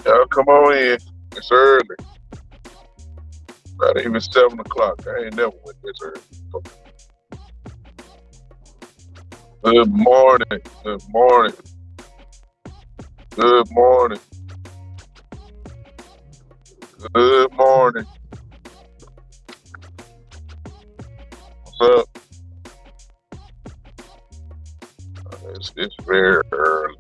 Y'all come on in. It's early. Not even 7 o'clock. I ain't never went this early. Good morning. Good morning. Good morning. Good morning. What's up? It's very early.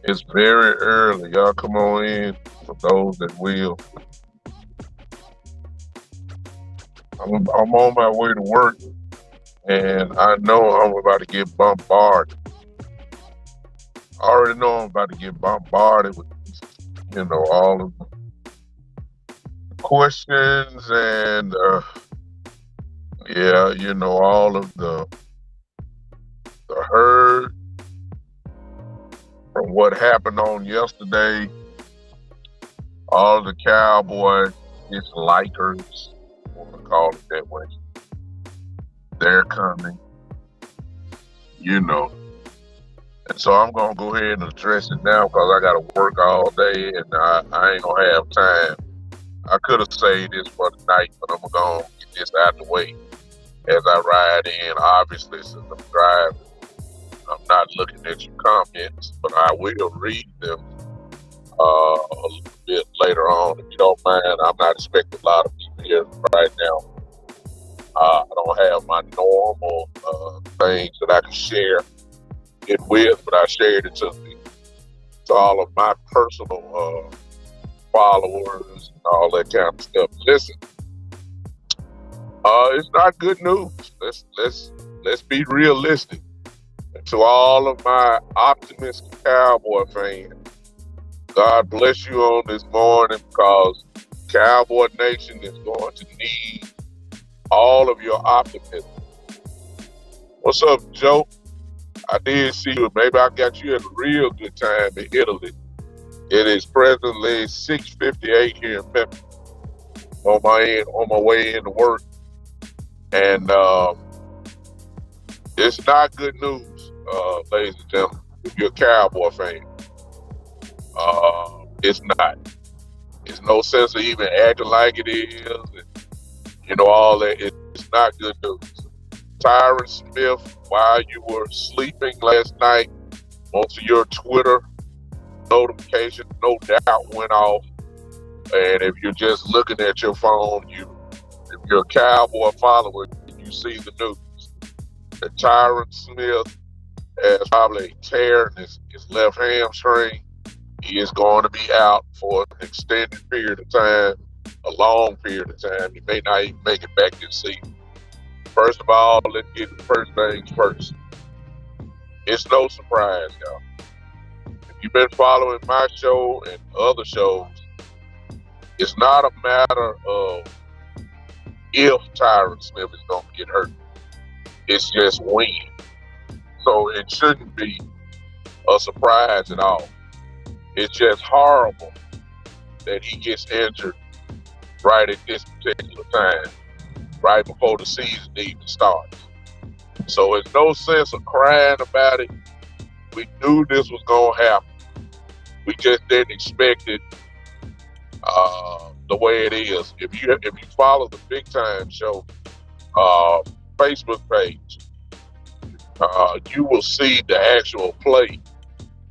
It's very early. Y'all come on in for those that will. I'm on my way to work, and I know I'm about to get bombarded. I already know I'm about to get bombarded with, all of the questions and, yeah, all of the hurt from what happened on yesterday. All of the Cowboys dislikers, I want to call it that way, they're coming, And so I'm going to go ahead and address it now because I got to work all day and I ain't going to have time. I could have saved this for the night, but I'm going to get this out the way as I ride in. Obviously, since I'm driving, I'm not looking at your comments, but I will read them a little bit later on. If you don't mind, I'm not expecting a lot of people here right now. I don't have my normal things that I can share it with, but I shared it to all of my personal followers and all that kind of stuff. Listen, it's not good news. Let's be realistic. And to all of my optimistic Cowboy fans, God bless you on this morning because Cowboy Nation is going to need all of your optimism. What's up, Joe? I did see you. Maybe I got you at a real good time in Italy. It is presently 6:58 here in Memphis on my way into work. And it's not good news, ladies and gentlemen, if you're a Cowboy fan. It's not. There's no sense of even acting like it is. And, all that. It's not good news. Tyron Smith, while you were sleeping last night, most of your Twitter notifications no doubt went off. And if you're just looking at your phone, if you're a Cowboy follower, you see the news that Tyron Smith has probably a tear in his left hamstring. He is going to be out for an extended period of time, a long period of time. He may not even make it back this season. First of all, let's get the first things first. It's no surprise, y'all. If you've been following my show and other shows, it's not a matter of if Tyron Smith is going to get hurt. It's just when. So it shouldn't be a surprise at all. It's just horrible that he gets injured right at this particular time, right before the season even starts. So there's no sense of crying about it. We knew this was going to happen. We just didn't expect it the way it is. If you follow the Big Time Show Facebook page, you will see the actual play.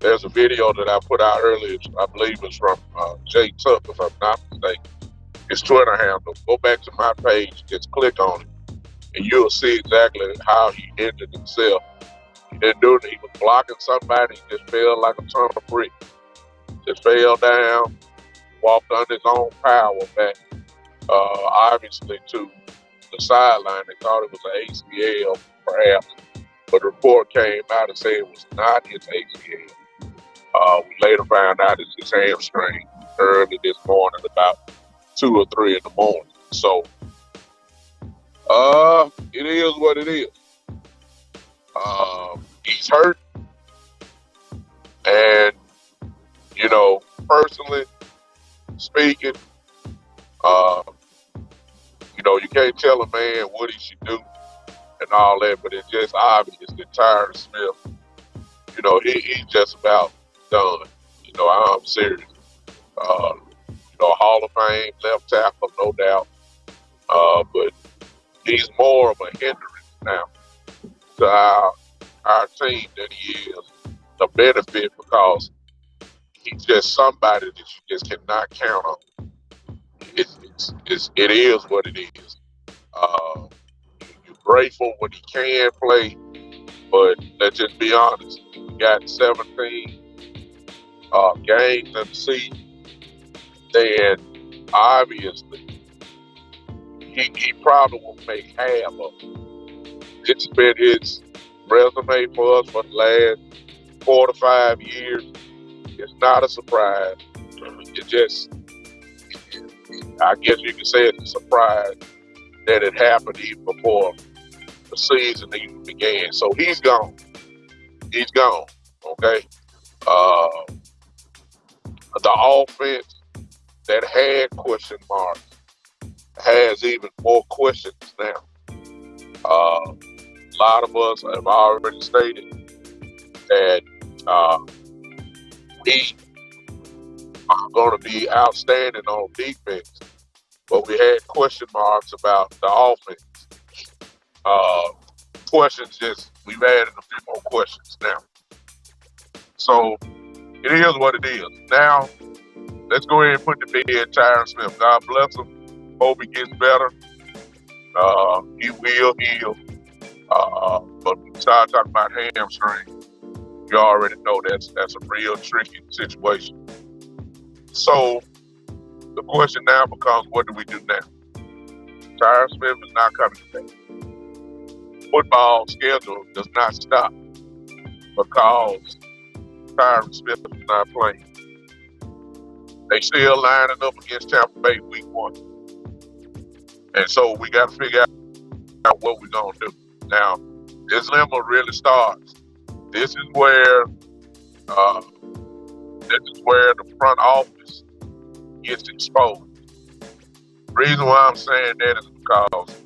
There's a video that I put out earlier. I believe it's from Jay Tuck, if I'm not mistaken. His Twitter handle. Go back to my page, just click on it, and you'll see exactly how he injured himself. He didn't do it. He was blocking somebody. He just fell like a ton of bricks. Just fell down, walked under his own power back, obviously to the sideline. They thought it was an ACL, perhaps, but the report came out and said it was not his ACL. We later found out it's his hamstring early this morning, about 2 or 3 in the morning. So, it is what it is. He's hurt. And, personally speaking, you can't tell a man what he should do and all that, but it's just obvious that Tyron Smith, he's just about done. I'm serious. Hall of Fame left tackle, no doubt. But he's more of a hindrance now to our team than he is a benefit because he's just somebody that you just cannot count on. It is what it is. Uh, you're grateful when he can play, but let's just be honest. We got 17 games in the season, then obviously he probably will make half of it. It's been his resume for us for the last 4 to 5 years. It's not a surprise. It just, I guess you could say it's a surprise that it happened even before the season even began. So he's gone. He's gone. Okay. The offense that had question marks has even more questions now. A lot of us have already stated that we are going to be outstanding on defense, but we had question marks about the offense. We've added a few more questions now. So it is what it is. Now, let's go ahead and put to bed Tyron Smith. God bless him. Hope he gets better. He will heal. But when we start talking about hamstring, you already know that's a real tricky situation. So the question now becomes, what do we do now? Tyron Smith is not coming back. Football schedule does not stop because Tyron Smith is not playing. They still lining up against Tampa Bay week 1. And so we got to figure out what we're going to do. Now, this limbo really starts. This is where the front office gets exposed. The reason why I'm saying that is because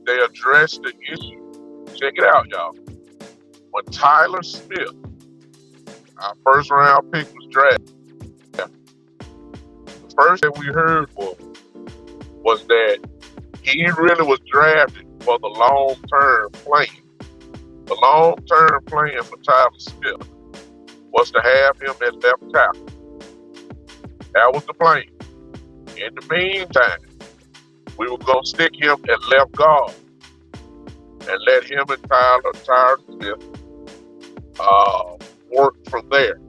they address the issue. Check it out, y'all. When Tyler Smith, our first round pick, was drafted, the first that we heard was that he really was drafted for the long-term plan. The long-term plan for Tyler Smith was to have him at left tackle. That was the plan. In the meantime, we were going to stick him at left guard and let him and Tyron Smith work from there.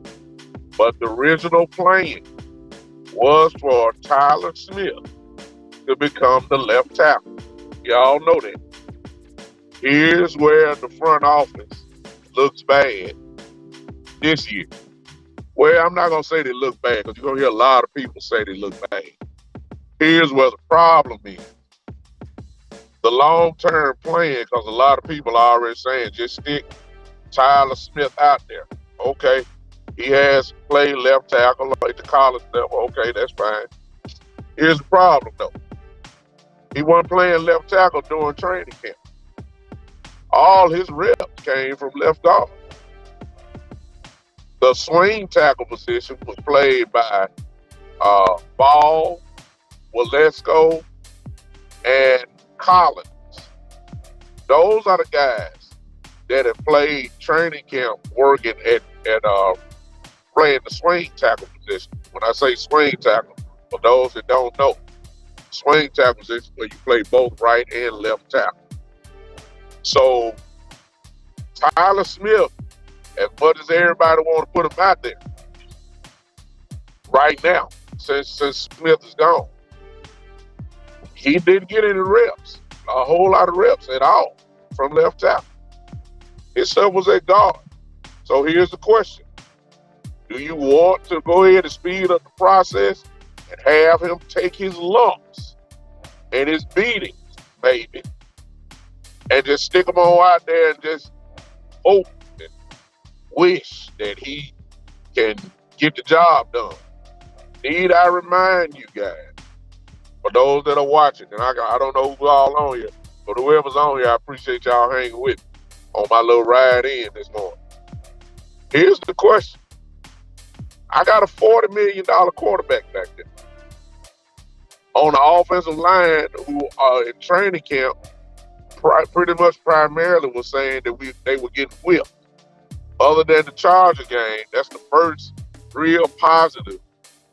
But the original plan was for Tyler Smith to become the left tackle. Y'all know that. Here's where the front office looks bad this year. Well, I'm not going to say they look bad because you're going to hear a lot of people say they look bad. Here's where the problem is. The long-term plan, because a lot of people are already saying just stick Tyler Smith out there. Okay, he has played left tackle at the college level. Okay, that's fine. Here's the problem, though. He wasn't playing left tackle during training camp. All his reps came from left guard. The swing tackle position was played by Ball, Walesko, and Collins. Those are the guys that have played training camp working at playing the swing tackle position. When I say swing tackle, for those that don't know, swing tackle position where you play both right and left tackle. So Tyler Smith, as much as everybody want to put him out there, right now, since Smith is gone, he didn't get any reps, a whole lot of reps at all from left tackle. His stuff was at guard. So here's the question. Do you want to go ahead and speed up the process and have him take his lumps and his beatings, maybe, and just stick him on out there and just hope and wish that he can get the job done? Need I remind you guys, for those that are watching, and I don't know who's all on here, but whoever's on here, I appreciate y'all hanging with me on my little ride in this morning. Here's the question. I got a $40 million quarterback back there on the offensive line who are in training camp pretty much primarily was saying that they were getting whipped. Other than the Charger game, that's the first real positive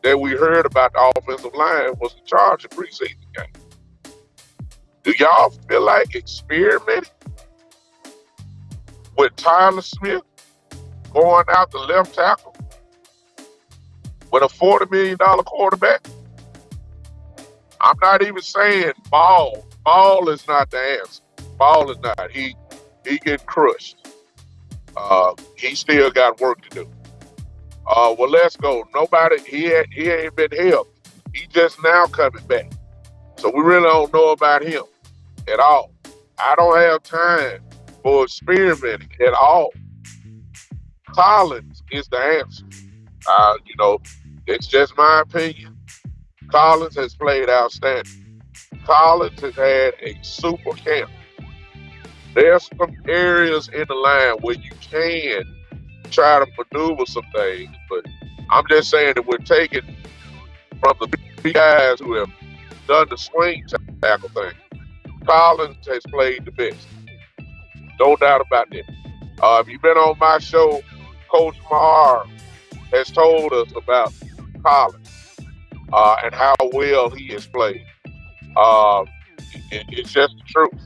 that we heard about the offensive line was the Charger preseason game. Do y'all feel like experimenting with Tyron Smith going out the left tackle with a $40 million quarterback? I'm not even saying Ball. Ball is not the answer. Ball is not. He getting crushed. He still got work to do. Well, let's go. He ain't been helped. He just now coming back. So we really don't know about him at all. I don't have time for experimenting at all. Collins is the answer. It's just my opinion. Collins has played outstanding. Collins has had a super camp. There's some areas in the line where you can try to maneuver some things, but I'm just saying that we're taking from the big guys who have done the swing tackle thing. Collins has played the best. No doubt about that. If you've been on my show, Coach Mahar has told us about Collins and how well he has played. It's just the truth.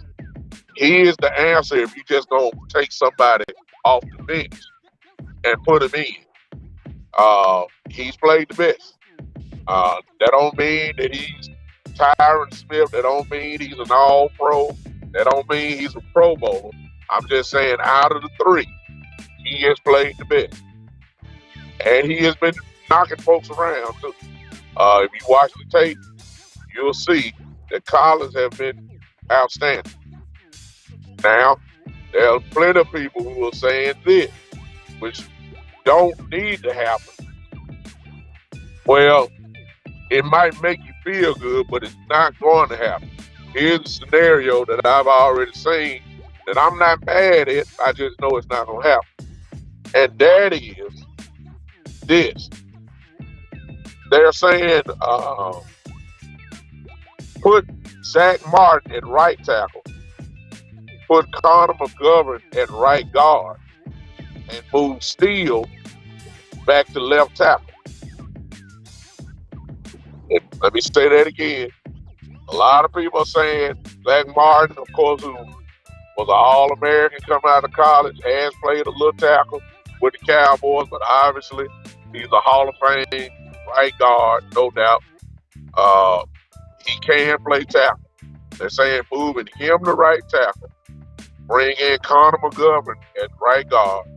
He is the answer if you just don't take somebody off the bench and put him in. He's played the best. That don't mean that he's Tyron Smith. That don't mean he's an all-pro. That don't mean he's a Pro Bowler. I'm just saying out of the three, he has played the best. And he has been knocking folks around, too. If you watch the tape, you'll see that Collins have been outstanding. Now, there are plenty of people who are saying this, which don't need to happen. Well, it might make you feel good, but it's not going to happen. Here's a scenario that I've already seen that I'm not mad at. I just know it's not going to happen. And that is this. They're saying put Zach Martin at right tackle, put Connor McGovern at right guard, and move Steele back to left tackle. And let me say that again. A lot of people are saying Zach Martin, of course, who was an All-American coming out of college, has played a little tackle with the Cowboys, but obviously he's a Hall of Fame right guard, no doubt. He can play tackle. They're saying moving him to right tackle, bring in Connor McGovern at right guard,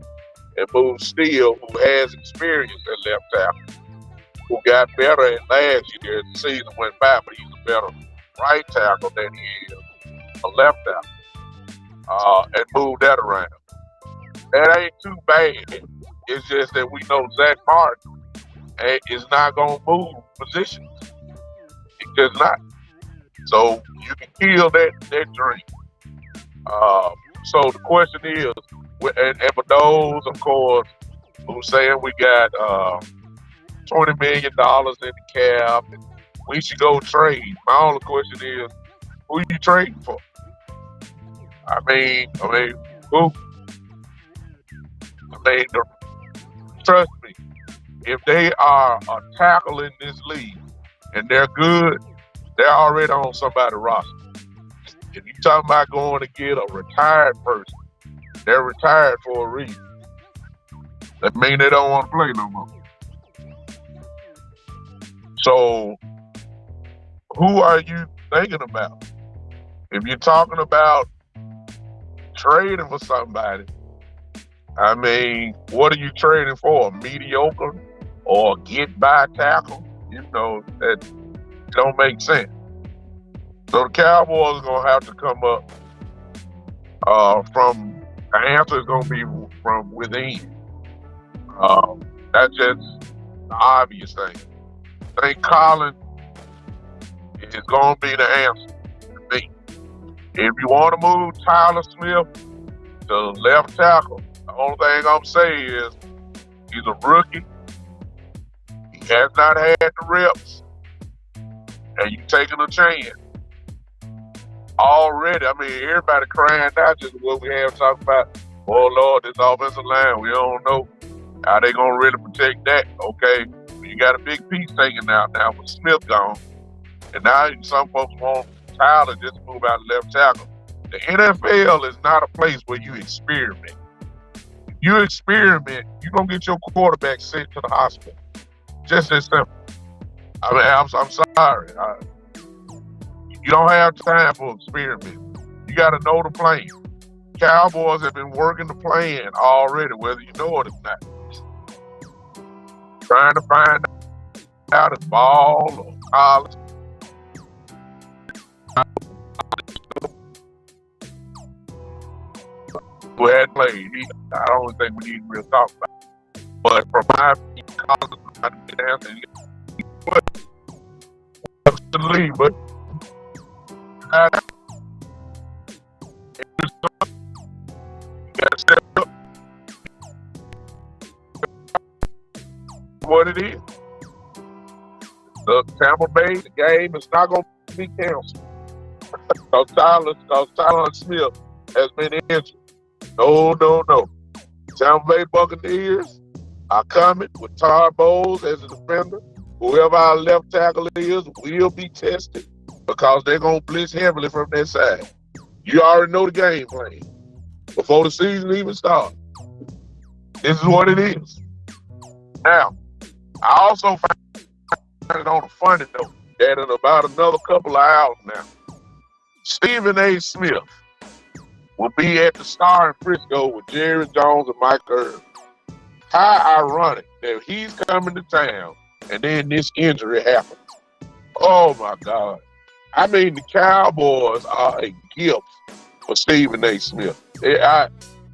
and move Steele, who has experience at left tackle, who got better at last year as the season went by, but he's a better right tackle than he is a left tackle, and move that around. That ain't too bad. It's just that we know Zach Martin is not going to move positions. He's just not. So you can kill that dream. So the question is, and for those, of course, who saying we got $20 million in the cap and we should go trade, my only question is, who you trading for? I mean, who? Trust me, if they are a tackle in this league and they're good, they're already on somebody's roster. If you're talking about going to get a retired person, they're retired for a reason. That means they don't want to play no more. So, who are you thinking about? If you're talking about trading for somebody, I mean, what are you trading for? Mediocre or get by tackle? That don't make sense. So the Cowboys are going to have to come up the answer is going to be from within. That's just the obvious thing. I think Collins is going to be the answer to me. If you want to move Tyler Smith to left tackle, the only thing I'm saying is he's a rookie. has not had the reps, and you taking a chance. Already, I mean, everybody crying out just what we have talking about. Oh Lord, this offensive line, we don't know how they gonna really protect that. Okay, you got a big piece taken out now with Smith gone, and now some folks want Tyler just to move out left tackle. The NFL is not a place where you experiment. If you experiment, you're gonna get your quarterback sent to the hospital. Just as simple. I mean, I'm sorry. You don't have time for experiment. You got to know the plan. Cowboys have been working the plan already, whether you know it or not. Trying to find out if ball or college. Who had played. I don't think we need to really talk about it. But from my opinion, college is not to get answer. To leave, but what it is. The Tampa Bay game is not going to be canceled. Because Tyron Smith has been injured. No. Tampa Bay Buccaneers are coming with Todd Bowles as a defender. Whoever our left tackle is will be tested because they're going to blitz heavily from their side. You already know the game plan before the season even starts. This is what it is. Now, I also found it on a funny note that in about another couple of hours now, Stephen A. Smith will be at the Star in Frisco with Jerry Jones and Mike Irvin. How ironic that he's coming to town and then this injury happens. Oh my God. I mean, the Cowboys are a gift for Stephen A. Smith.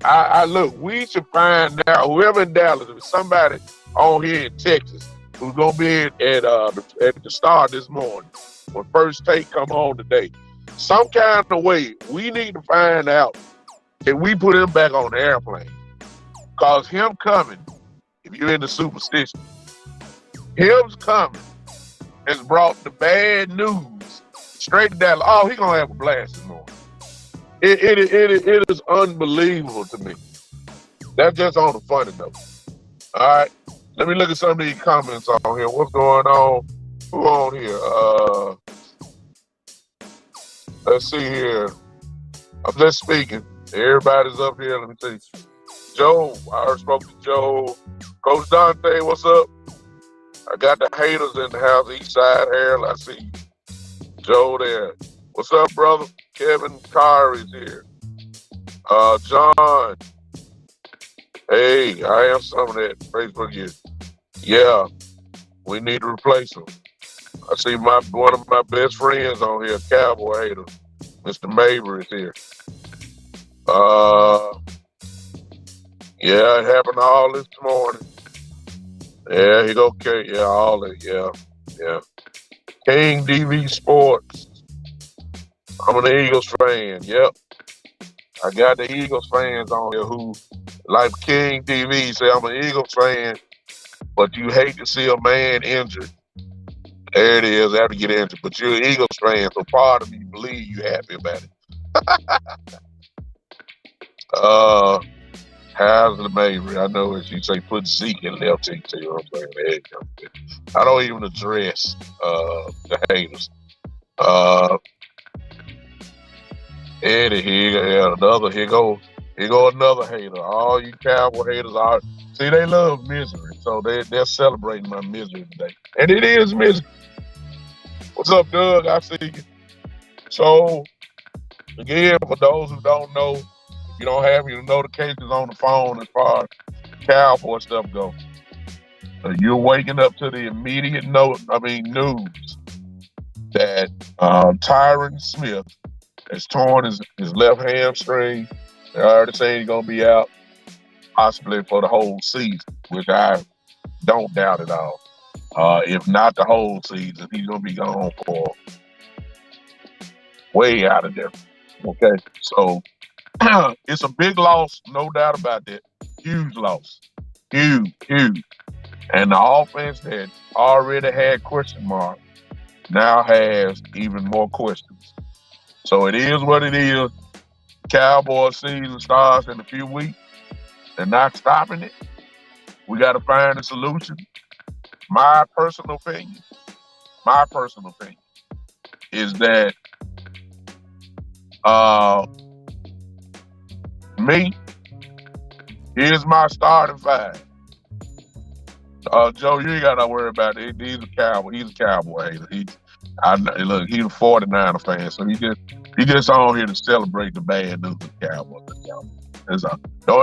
I look, we should find out, whoever in Dallas, if somebody on here in Texas who's going to be at the Star this morning when First Take come on today, some kind of way, we need to find out that we put him back on the airplane. Because him coming, if you're into superstition, him's coming has brought the bad news straight to Dallas. Oh, he's going to have a blast this morning. It is unbelievable to me. That's just on a funny note. All right. Let me look at some of these comments on here. What's going on? Who on here? Let's see here. I'm just speaking. Everybody's up here. Let me see. Joe, I already spoke to Joe. Coach Dante, what's up? I got the haters in the house. Eastside Harold, I see you. Joe there. What's up, brother? Kevin Carr is here. John. Hey, I am some of that Facebook here. Yeah, we need to replace him. I see one of my best friends on here, Cowboy hater. Mr. Mabry is here. Yeah, it happened all this morning. Yeah, he okay. Yeah, all that. Yeah. King DV Sports. I'm an Eagles fan. Yep. I got the Eagles fans on here who, like King DV, say I'm an Eagles fan, but you hate to see a man injured. There it is, after you get injured. But you're an Eagles fan, so part of me believe you happy about it. How's the Mabry? I know as you say, put Zeke in left team too. You know what I'm saying? I don't even address the haters. Eddie, here go another hater. All you Cowboy haters are. See, they love misery, so they're celebrating my misery today, and it is misery. What's up, Doug? I see you. So again, for those who don't know, if you don't have your notifications on the phone as far as Cowboy stuff goes, you're waking up to the immediate news that Tyron Smith has torn his left hamstring. They're already saying he's going to be out possibly for the whole season, which I don't doubt at all. If not the whole season, he's going to be gone for way out of there. Okay, so it's a big loss, no doubt about that. Huge loss. Huge. And the offense that already had question marks now has even more questions. So it is what it is. Cowboys season starts in a few weeks. They're not stopping it. We got to find a solution. My personal opinion, my personal opinion is that uh, me, here's my starting five. Joe, you ain't got to worry about it. He's a cowboy. He's a cowboy hater. Look, he's a 49er fan, so he just on here to celebrate the bad news of the Cowboys. That's all.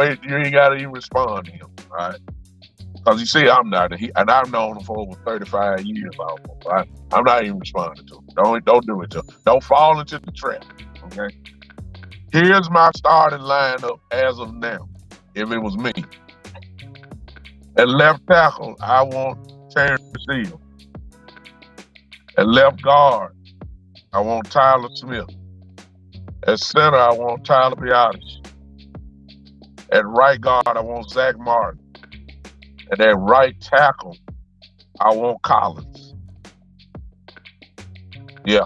You ain't got to even respond to him, all right? Because you see, I'm not. And I've known him for over 35 years almost. Right? I'm not even responding to him. Don't do it to him. Don't fall into the trap. Okay. Here's my starting lineup as of now. If it was me, at left tackle, I want Tyron Smith. At left guard, I want Tyler Smith. At center, I want Tyler Biotis. At right guard, I want Zach Martin. And at right tackle, I want Collins. Yeah.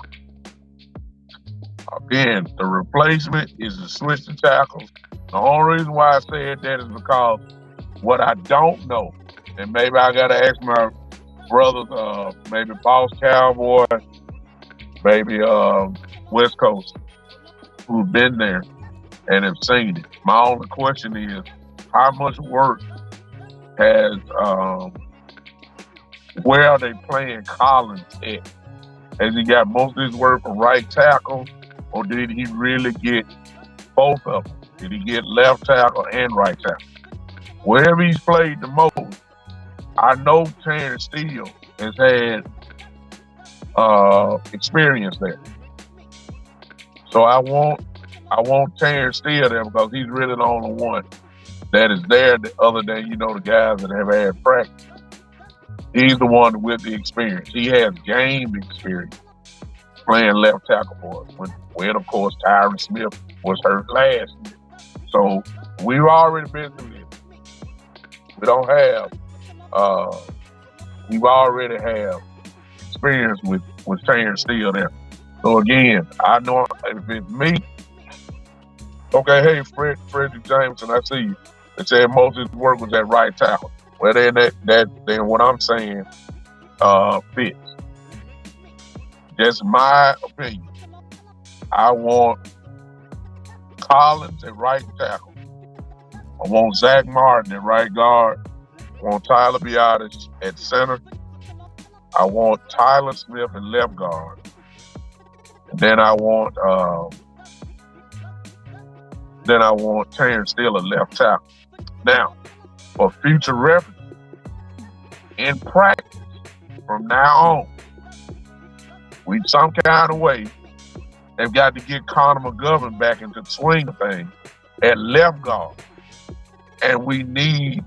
Again, the replacement is to switch the tackles. The only reason why I said that is because what I don't know, and maybe I got to ask my brothers, maybe Boss Cowboy, maybe West Coast, who've been there and have seen it. My only question is, how much work has where are they playing Collins at? Has he got most of his work from right tackle, or did he really get both of them? Did he get left tackle and right tackle? Wherever he's played the most, I know Terrence Steele has had experience there. So I want Terrence Steele there because he's really the only one that is there other than, the guys that have had practice. He's the one with the experience. He has game experience playing left tackle for us. When of course, Tyron Smith was hurt last year. So we've already been through this. We don't have, we've already have experience with Terrence Steele there. So again, I know if it's me, okay, hey, Frederick Jameson, I see you. They said most of his work was at right tackle. Well, then then what I'm saying fits. That's my opinion. I want Collins at right tackle. I want Zach Martin at right guard. I want Tyler Biotis at center. I want Tyler Smith at left guard. And then I want Terrence Steele at left tackle. Now, for future reference, in practice, from now on, we some kind of way they've got to get Connor McGovern back into the swing of things at left guard. And we need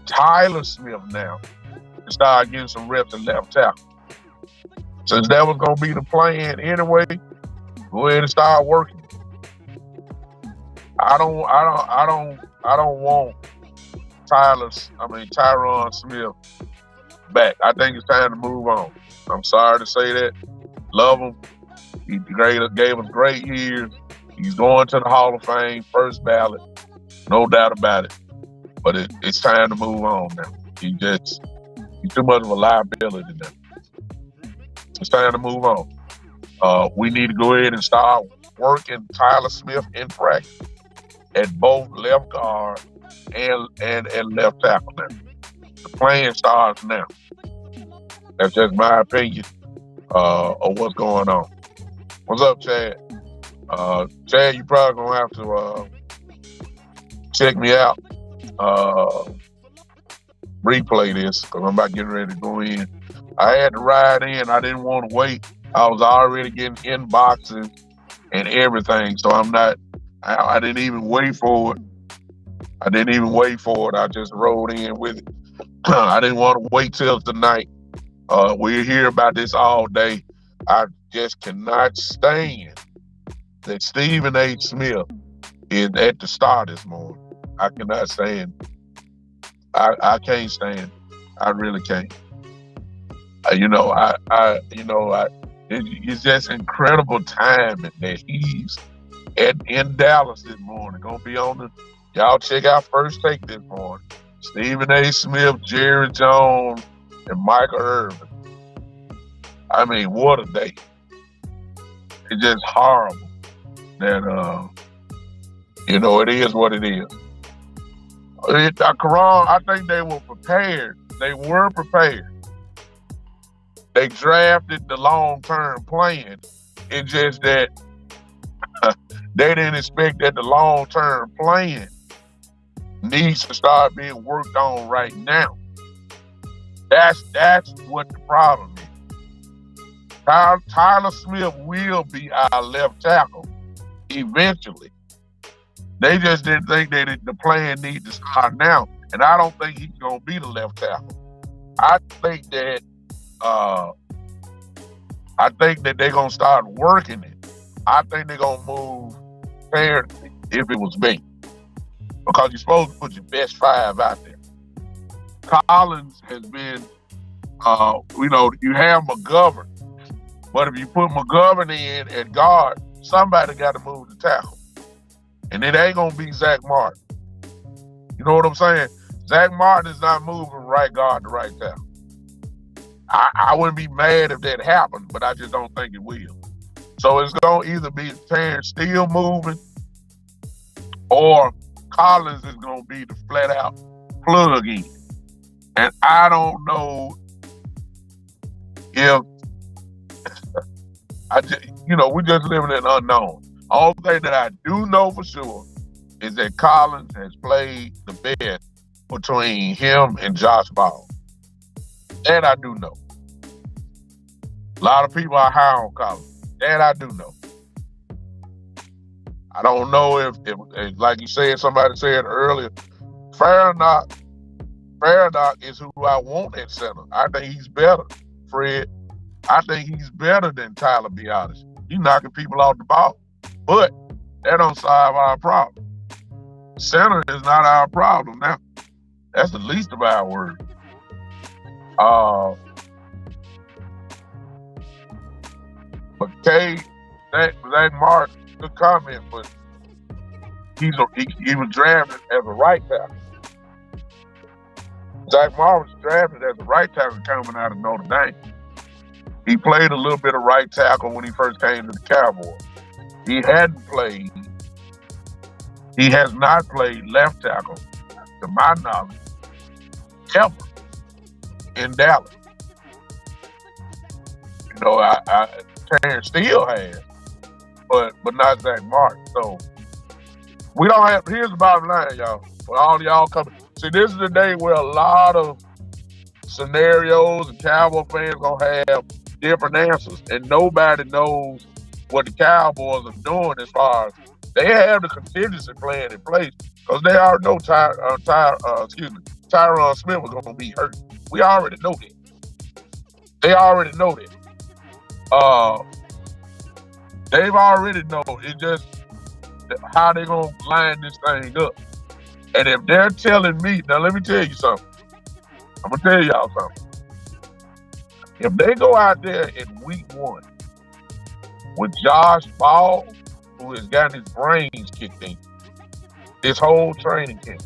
Tyler Smith now to start getting some reps at left tackle. Since that was going to be the plan anyway, go ahead and start working. I don't want Tyron Smith back. I think it's time to move on. I'm sorry to say that. Love him. He gave us great years. He's going to the Hall of Fame, first ballot, no doubt about it. But it's time to move on now. He's too much of a liability now. It's time to move on. We need to go ahead and start working Tyler Smith in practice at both left guard and left tackle now. The plan starts now. That's just my opinion of what's going on. What's up, Chad? Chad, you probably gonna have to check me out. Replay this because I'm about getting ready to go in. I had to ride in. I didn't want to wait. I was already getting inboxes and everything, so I didn't even wait for it. I just rode in with it. I didn't want to wait till tonight. We'll hear about this all day. I just cannot stand that Stephen A. Smith is at the start this morning. I cannot stand. I can't stand. I really can't. You know, it's just incredible timing that he's in Dallas this morning. Gonna be on the. Y'all check out First Take this morning. Stephen A. Smith, Jerry Jones, and Michael Irvin. I mean, what a day! It's just horrible that it is what it is. Quran, I think they were prepared. They were prepared. They drafted the long-term plan. It's just that they didn't expect that the long-term plan needs to start being worked on right now. That's what the problem is. Tyler Smith will be our left tackle eventually. They just didn't think that the plan needs to start now, and I don't think he's gonna be the left tackle. I think that they're gonna start working it. I think they're gonna move Terrence if it was me, because you're supposed to put your best five out there. Collins has been, you have McGovern, but if you put McGovern in at guard, somebody got to move the tackle, and it ain't gonna be Zach Martin. You know what I'm saying? Zach Martin is not moving right guard to right tackle. I wouldn't be mad if that happened, but I just don't think it will. So it's going to either be Terrence Steele moving, or Collins is going to be the flat-out plug-in. And I don't know if, we're just living in unknown. All thing that I do know for sure is that Collins has played the best between him and Josh Ball. That I do know. A lot of people are high on Collins. That I do know. I don't know if like you said, somebody said earlier, Farrakhan is who I want at center. I think he's better, Fred. I think he's better than Tyler, to be honest. He's knocking people off the ball. But that don't solve our problem. Center is not our problem now. That's the least of our worries. But Zach Martin, good comment, but he was drafted as a right tackle. Zach Martin was drafted as a right tackle coming out of Notre Dame. He played a little bit of right tackle when he first came to the Cowboys. He has not played left tackle, to my knowledge, ever in Dallas. Terrence Steele has, but not Zach Martin. So we don't have. Here's the bottom line, y'all. For all of y'all coming, see, this is the day where a lot of scenarios and Cowboy fans gonna have different answers, and nobody knows what the Cowboys are doing as far as they have the contingency plan in place, because they already know Tyron Smith was gonna be hurt. We already know that. They already know that. They've already know. It's just how they gonna line this thing up. And if they're telling me, now let me tell you something. I'm gonna tell y'all something. If they go out there in week 1 with Josh Ball, who has gotten his brains kicked in this whole training camp,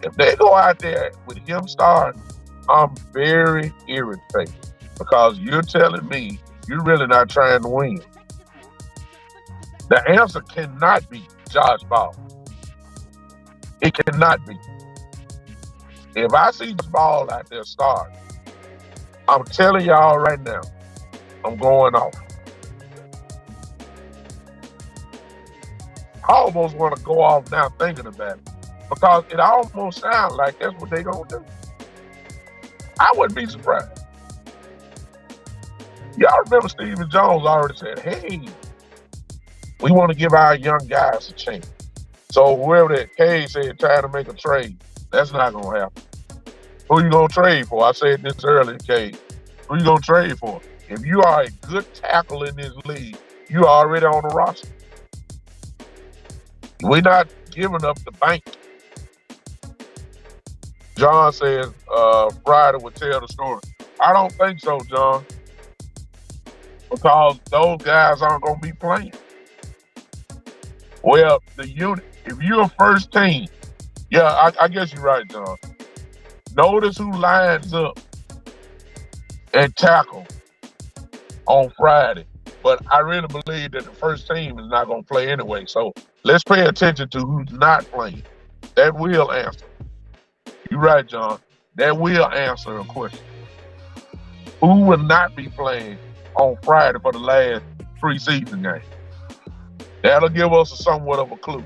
if they go out there with him starting, I'm very irritated, because you're telling me you're really not trying to win. The answer cannot be Josh Ball. It cannot be. If I see Josh Ball out there starting, I'm telling y'all right now, I'm going off. I almost want to go off now thinking about it, because it almost sounds like that's what they're going to do. I wouldn't be surprised. Y'all remember Stephen Jones already said, hey, we want to give our young guys a chance. So whoever that Cade said trying to make a trade, that's not going to happen. Who you going to trade for? I said this earlier, Cade. Who you going to trade for? If you are a good tackle in this league, you are already on the roster. We're not giving up the bank John says Friday will tell the story. I don't think so, John, because those guys aren't going to be playing. Well, the unit, if you're a first team, yeah, I guess you're right, John. Notice who lines up and tackle on Friday. But I really believe that the first team is not going to play anyway. So let's pay attention to who's not playing. That will answer. You're right, John. That will answer a question. Who will not be playing on Friday for the last preseason game? That'll give us somewhat of a clue.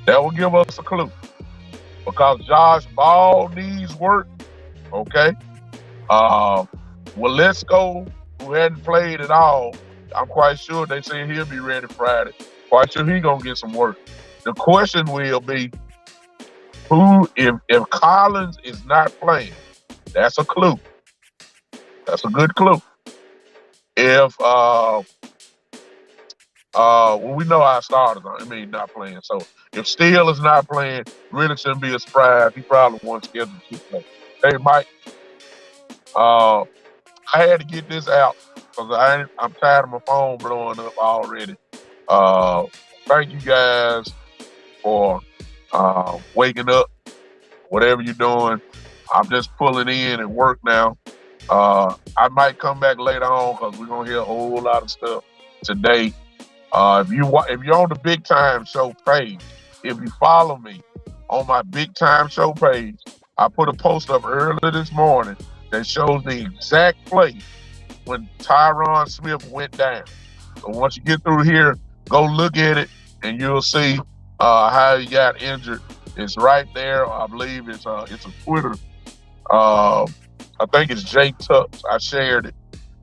That will give us a clue. Because Josh Ball needs work, okay? Waletzko, who hadn't played at all, I'm quite sure they say he'll be ready Friday. Quite sure he's going to get some work. The question will be, if Collins is not playing, that's a clue. That's a good clue. If we know our starters are, not playing. So if Steele is not playing, really shouldn't be a surprise. He probably won't schedule to play. Hey, Mike, I had to get this out because I'm tired of my phone blowing up already. Thank you guys for waking up. Whatever you're doing, I'm just pulling in at work now. I might come back later on because we're gonna hear a whole lot of stuff today. If you're on the Big Time Show page, if you follow me on my Big Time Show page, I put a post up earlier this morning that shows the exact place when Tyron Smith went down. So once you get through here, go look at it and you'll see how he got injured. It's right there. I believe it's a Twitter. I think it's Jay Tucks. I shared it.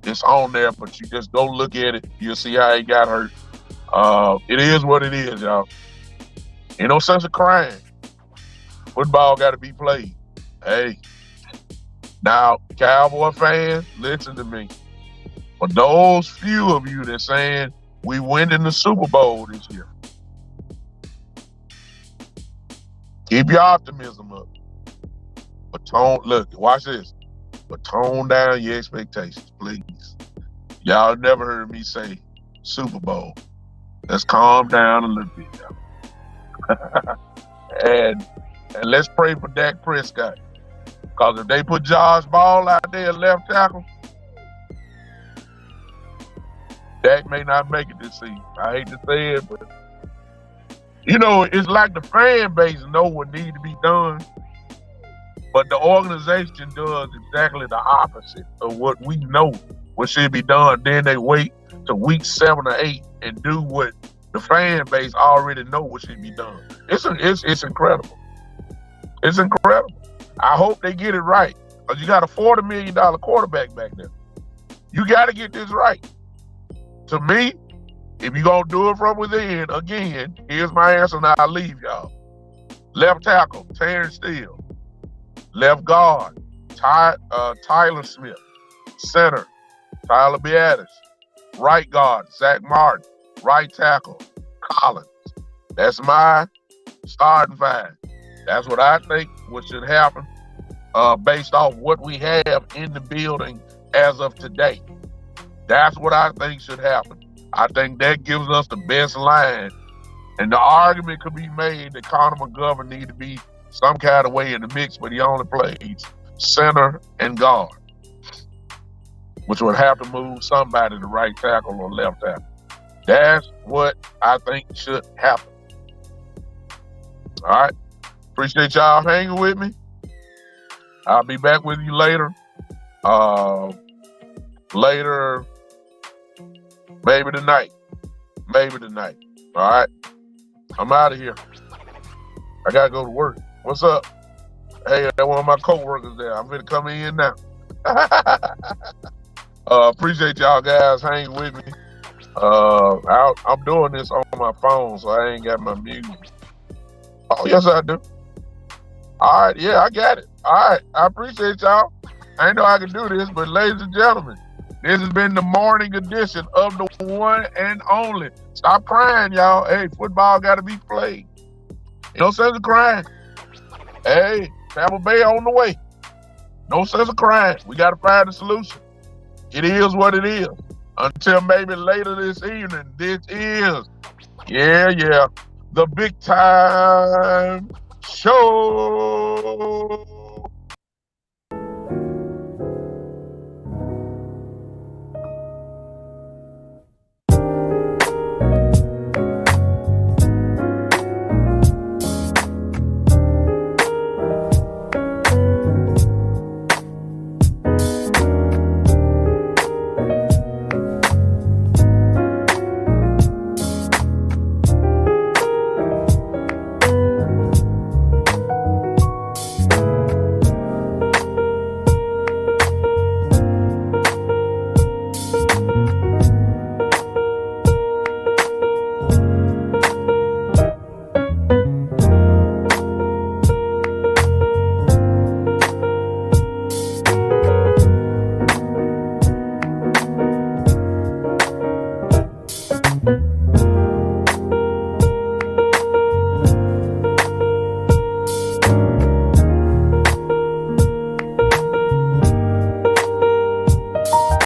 It's on there, but you just go look at it. You'll see how he got hurt. It is what it is, y'all. Ain't no sense of crying. Football got to be played. Hey, now, Cowboy fans, listen to me. For those few of you that saying we win in the Super Bowl this year, keep your optimism up. But watch this. But tone down your expectations, please. Y'all never heard me say Super Bowl. Let's calm down a little bit, y'all. and let's pray for Dak Prescott. Because if they put Josh Ball out there at left tackle, Dak may not make it this season. I hate to say it, but it's like the fan base know what needs to be done, but the organization does exactly the opposite of what we know what should be done. Then they wait to week 7 or 8 and do what the fan base already know what should be done. It's incredible. It's incredible. I hope they get it right, because you got a $40 million quarterback back there. You got to get this right. To me, if you're going to do it from within, again, here's my answer, and I'll leave y'all. Left tackle, Tyron Steele. Left guard, Tyler Smith. Center, Tyler Biadasz. Right guard, Zach Martin. Right tackle, Collins. That's my starting five. That's what I think what should happen based off what we have in the building as of today. That's what I think should happen. I think that gives us the best line. And the argument could be made that Connor McGovern need to be some kind of way in the mix, but he only plays center and guard, which would have to move somebody to right tackle or left tackle. That's what I think should happen. All right. Appreciate y'all hanging with me. I'll be back with you later. Maybe tonight. All right. I'm out of here. I got to go to work. What's up? Hey, that one of my co-workers there. I'm going to come in now. Appreciate y'all guys hanging with me. I'm doing this on my phone, so I ain't got my music. Oh, yes, I do. All right, yeah, I got it. All right, I appreciate y'all. I didn't know I could do this, but ladies and gentlemen, this has been the morning edition of the one and only. Stop crying, y'all. Hey, football got to be played. No sense of crying. Hey, Tampa Bay on the way. No sense of crying. We got to find a solution. It is what it is. Until maybe later this evening. This is, the big time show.